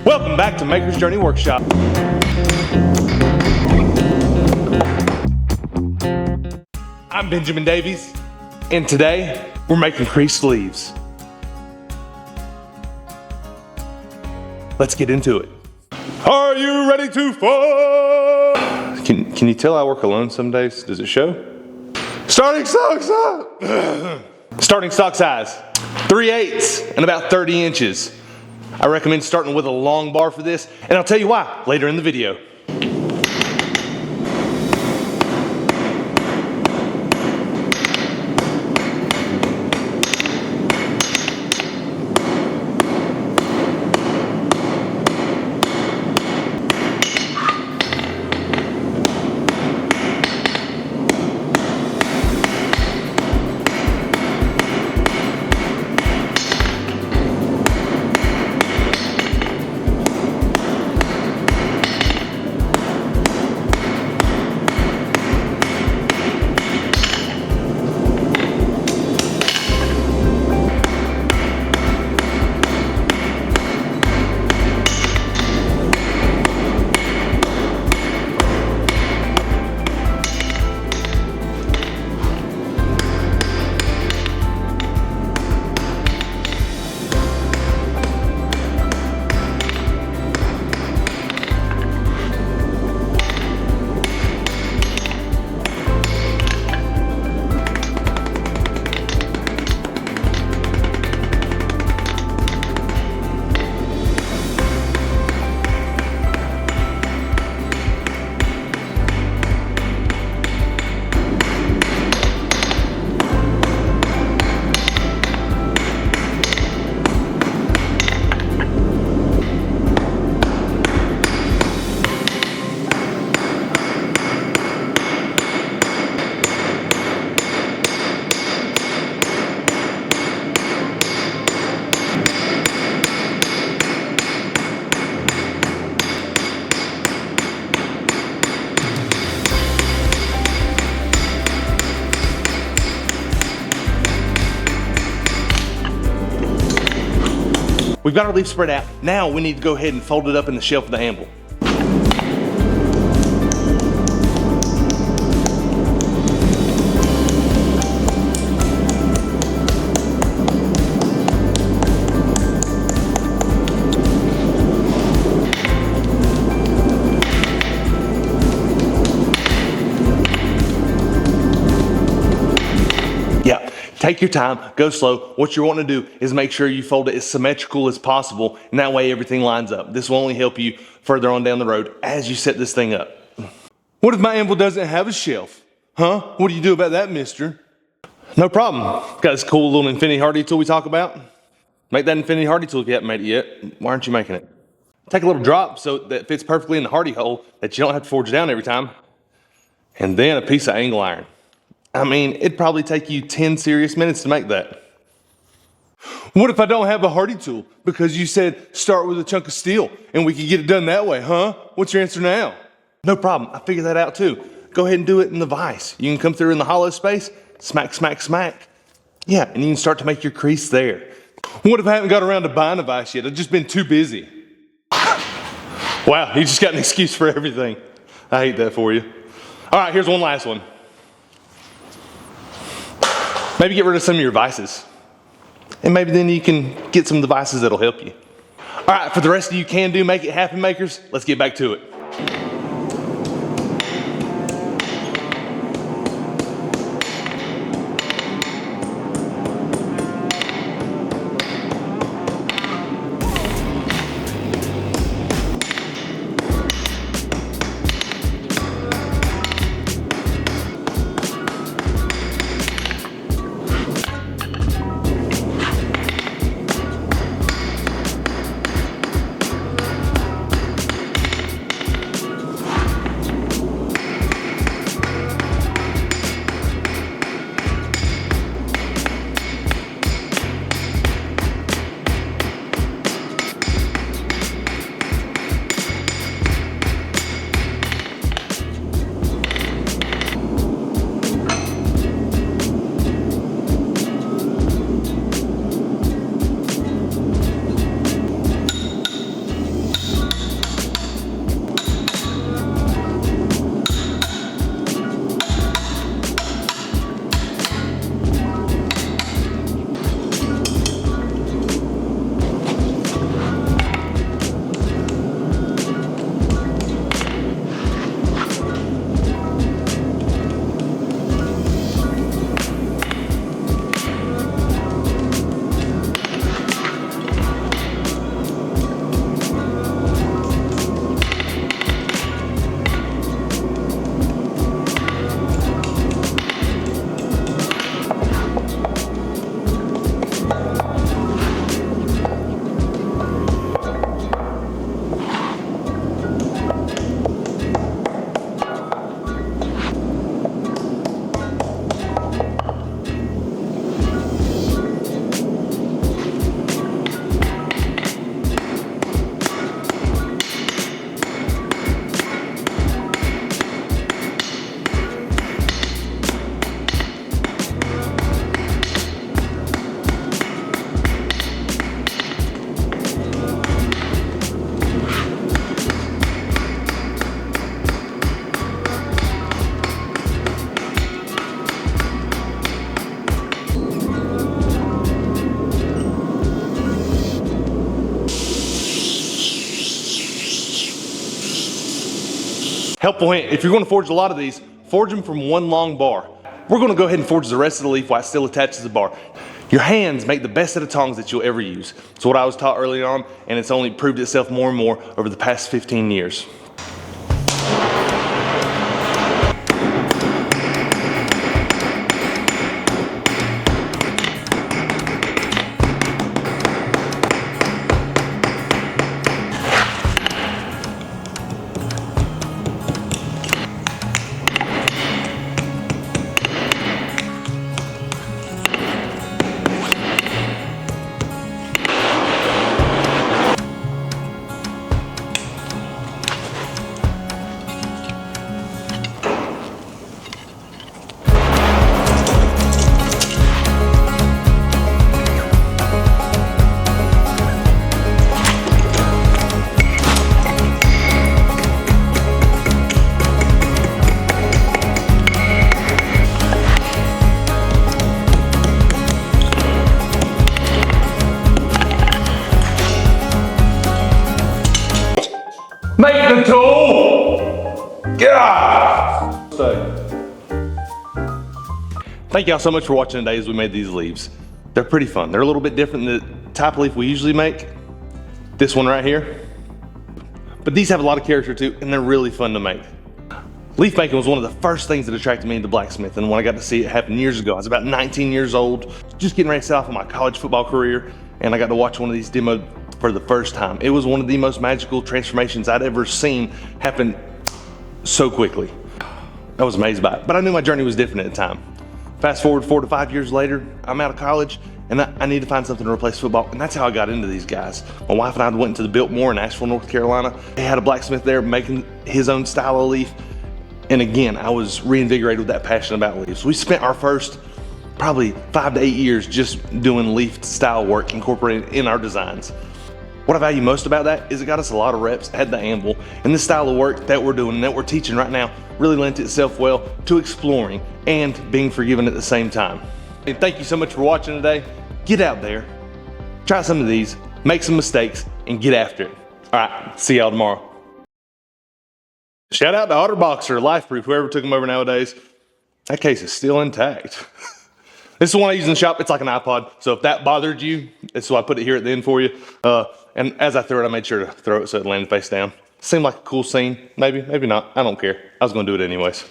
Welcome back to Maker's Journey Workshop. I'm Benjamin Davies, and today we're making crease sleeves. Let's get into it. Are you ready to fall? Can you tell I work alone some days? Does it show? Starting sock size. Starting sock size, 3/8 and about 30 inches. I recommend starting with a long bar for this, and I'll tell you why later in the video. We've got our leaf spread out. Now we need to go ahead and fold it up in the shelf of the anvil. Yeah. Take your time, go slow. What you want to do is make sure you fold it as symmetrical as possible, and that way everything lines up. This will only help you further on down the road as you set this thing up. What if my anvil doesn't have a shelf? Huh? What do you do about that, mister? No problem. Got this cool little infinity hardy tool we talk about. Make that infinity hardy tool if you haven't made it yet. Why aren't you making it? Take a little drop so that it fits perfectly in the hardy hole that you don't have to forge down every time. And then a piece of angle iron. I mean, it'd probably take you 10 serious minutes to make that. What if I don't have a hardy tool? Because you said start with a chunk of steel and we could get it done that way, huh? What's your answer now? No problem, I figured that out too. Go ahead and do it in the vise. You can come through in the hollow space, smack, smack, smack. Yeah, and you can start to make your crease there. What if I haven't got around to buying a vise yet? I've just been too busy. Wow, you just got an excuse for everything. I hate that for you. All right, here's one last one. Maybe get rid of some of your vices. And maybe then you can get some devices that'll help you. All right, for the rest of you can do make it happen makers, let's get back to it. Helpful hint, if you're going to forge a lot of these, forge them from one long bar. We're going to go ahead and forge the rest of the leaf while it's still attached to the bar. Your hands make the best set of tongs that you'll ever use. It's what I was taught early on, and it's only proved itself more and more over the past 15 years. Make the tool! God! Thank y'all so much for watching today as we made these leaves. They're pretty fun. They're a little bit different than the type of leaf we usually make. This one right here. But these have a lot of character too, and they're really fun to make. Leaf making was one of the first things that attracted me into blacksmith, and when I got to see it happen years ago, I was about 19 years old, just getting ready to set off on my college football career, and I got to watch one of these demoed for the first time. It was one of the most magical transformations I'd ever seen happen so quickly. I was amazed by it, but I knew my journey was different at the time. Fast forward 4 to 5 years later, I'm out of college, and I need to find something to replace football, and that's how I got into these guys. My wife and I went to the Biltmore in Asheville, North Carolina. They had a blacksmith there making his own style of leaf, and again, I was reinvigorated with that passion about leaves. We spent our first probably 5 to 8 years just doing leaf style work, incorporating in our designs. What I value most about that is it got us a lot of reps at the anvil, and this style of work that we're doing and that we're teaching right now really lent itself well to exploring and being forgiven at the same time. And thank you so much for watching today. Get out there, try some of these, make some mistakes, and get after it. All right, see y'all tomorrow. Shout out to OtterBoxer, LifeProof, whoever took them over nowadays. That case is still intact. This is the one I use in the shop. It's like an iPod. So if that bothered you, that's why I put it here at the end for you. And as I threw it, I made sure to throw it so it landed face down. Seemed like a cool scene. Maybe, maybe not. I don't care. I was going to do it anyways.